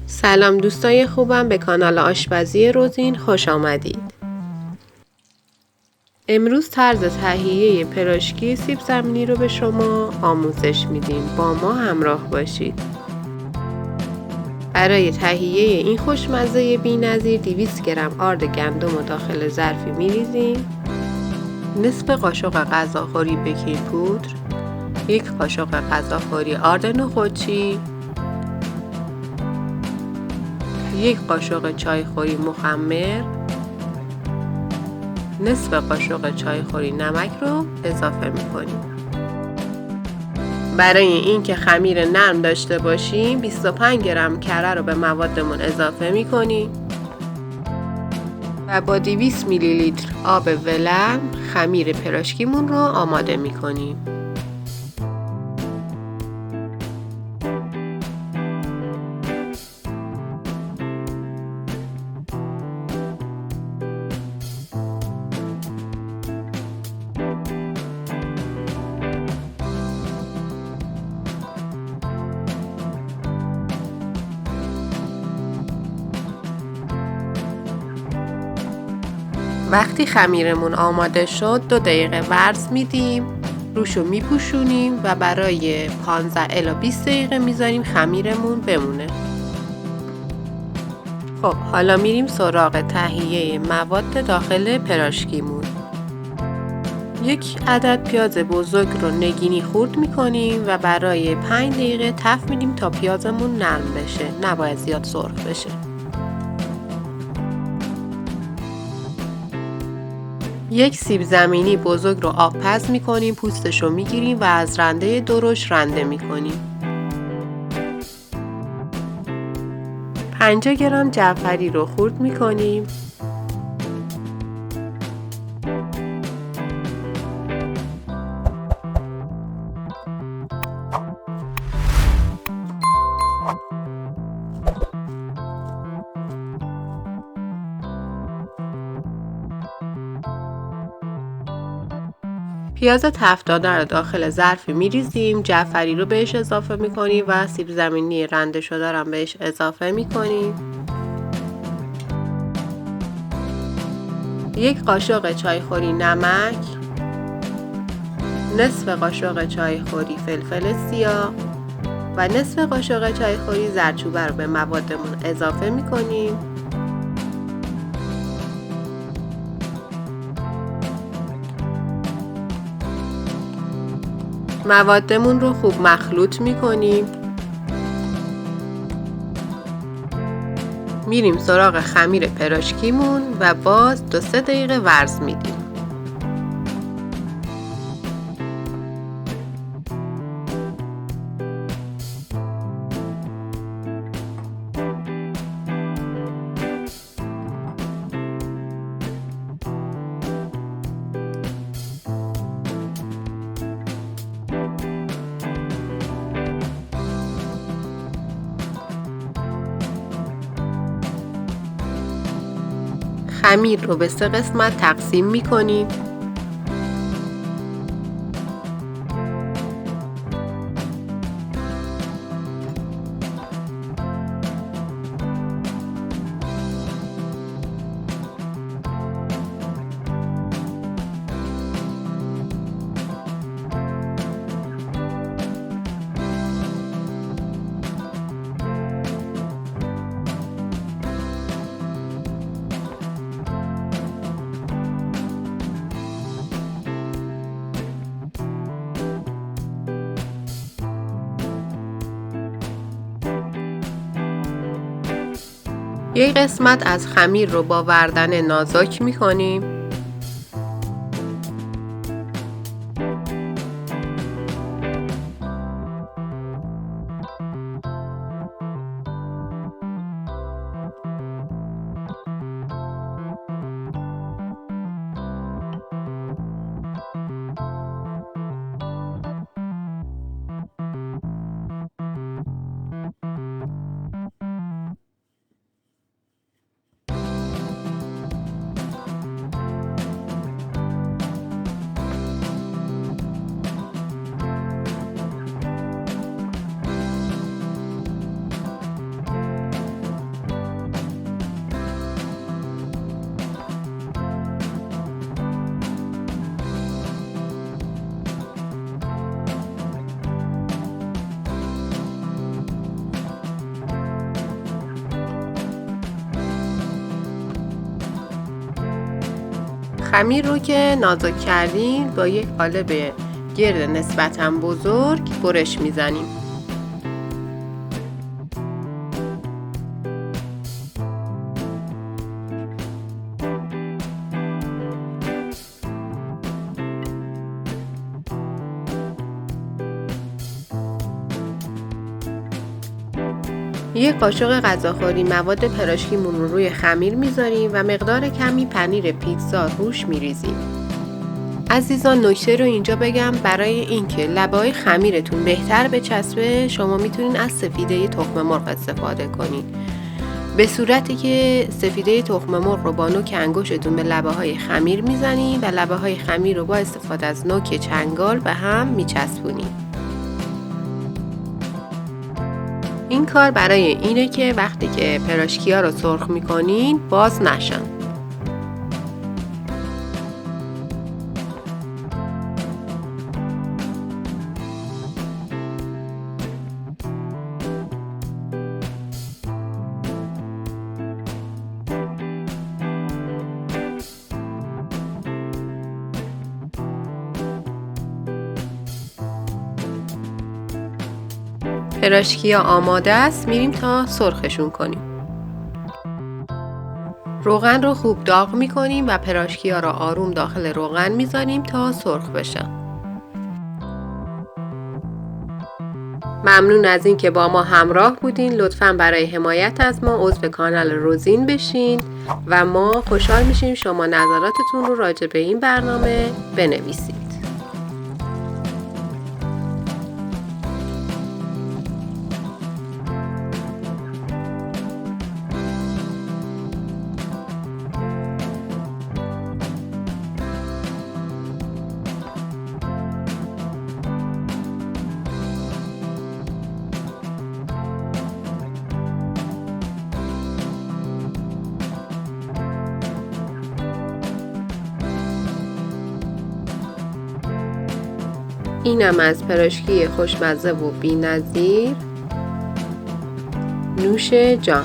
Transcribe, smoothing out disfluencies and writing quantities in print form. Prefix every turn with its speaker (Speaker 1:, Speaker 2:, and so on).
Speaker 1: سلام دوستای خوبم، به کانال آشپزی روزین خوش آمدید. امروز طرز تهیه پیراشکی سیب زمینی رو به شما آموزش میدیم. با ما همراه باشید. برای تهیه این خوشمزه بی‌نظیر 200 گرم آرد گندم رو داخل ظرفی میریزیم. نصف قاشق غذاخوری بیکینگ پودر، 1 قاشق غذاخوری آرد نخودچی، 1 قاشق چایخوری مخمر، نصف قاشق چایخوری نمک رو اضافه میکنیم. برای اینکه خمیر نرم داشته باشیم 25 گرم کره رو به موادمون اضافه میکنیم و با 200 میلی لیتر آب ولرم خمیر پیراشکیمون رو آماده میکنیم. وقتی خمیرمون آماده شد 2 دقیقه ورز میدیم، روشو میپوشونیم و برای 15 الی 20 دقیقه میذاریم خمیرمون بمونه. خب حالا میریم سراغ تهیه مواد داخل پیراشکیمون. 1 عدد پیاز بزرگ رو نگینی خورد میکنیم و برای 5 دقیقه تفت میدیم تا پیازمون نرم بشه، نباید زیاد سرخ بشه. 1 سیب زمینی بزرگ رو آبپز میکنیم، پوستش رو میگیریم و از رنده درشت رنده میکنیم. 50 گرم جعفری رو خورد میکنیم. پیاز تفت داده رو داخل ظرفی میریزیم، جعفری رو بهش اضافه میکنیم و سیب زمینی رنده شده رو بهش اضافه میکنیم. 1 قاشق چایخوری نمک، نصف قاشق چایخوری فلفل سیاه و نصف قاشق چایخوری زردچوبه رو به موادمون اضافه میکنیم. موادمون رو خوب مخلوط میکنیم. میریم سراغ خمیر پیراشکیمون و باز 2-3 دقیقه ورز میدیم. خمیر رو به 3 قسمت تقسیم میکنیم. یک قسمت از خمیر رو با وردن نازک می‌کنیم. خمیر رو که نازک کردیم با یک قالب گرد نسبتاً بزرگ برش میزنیم. یک قاشق غذاخوری مواد پراشکیمون رو روی خمیر میذاریم و مقدار کمی پنیر پیتزا روش میریزیم. عزیزان نکته رو اینجا بگم، برای اینکه لبه‌های خمیرتون بهتر بچسبه شما میتونین از سفیده تخم مرغ استفاده کنین. به صورتی که سفیده تخم مرغ رو با نوک انگشتتون به لبه‌های خمیر میزنین و لبه‌های خمیر رو با استفاده از نوک چنگال به هم میچسبونین. این کار برای اینه که وقتی که پراشکی‌ها رو سرخ میکنین باز نشن. پراشکی‌ها آماده است، میریم تا سرخشون کنیم. روغن رو خوب داغ میکنیم و پراشکی‌ها رو آروم داخل روغن میذاریم تا سرخ بشن. ممنون از این که با ما همراه بودین. لطفاً برای حمایت از ما عضو کانال روزین بشین و ما خوشحال میشیم شما نظراتتون رو راجع به این برنامه بنویسید. اینم از پراشکی خوشمزه و بی‌نظیر. نوش جان.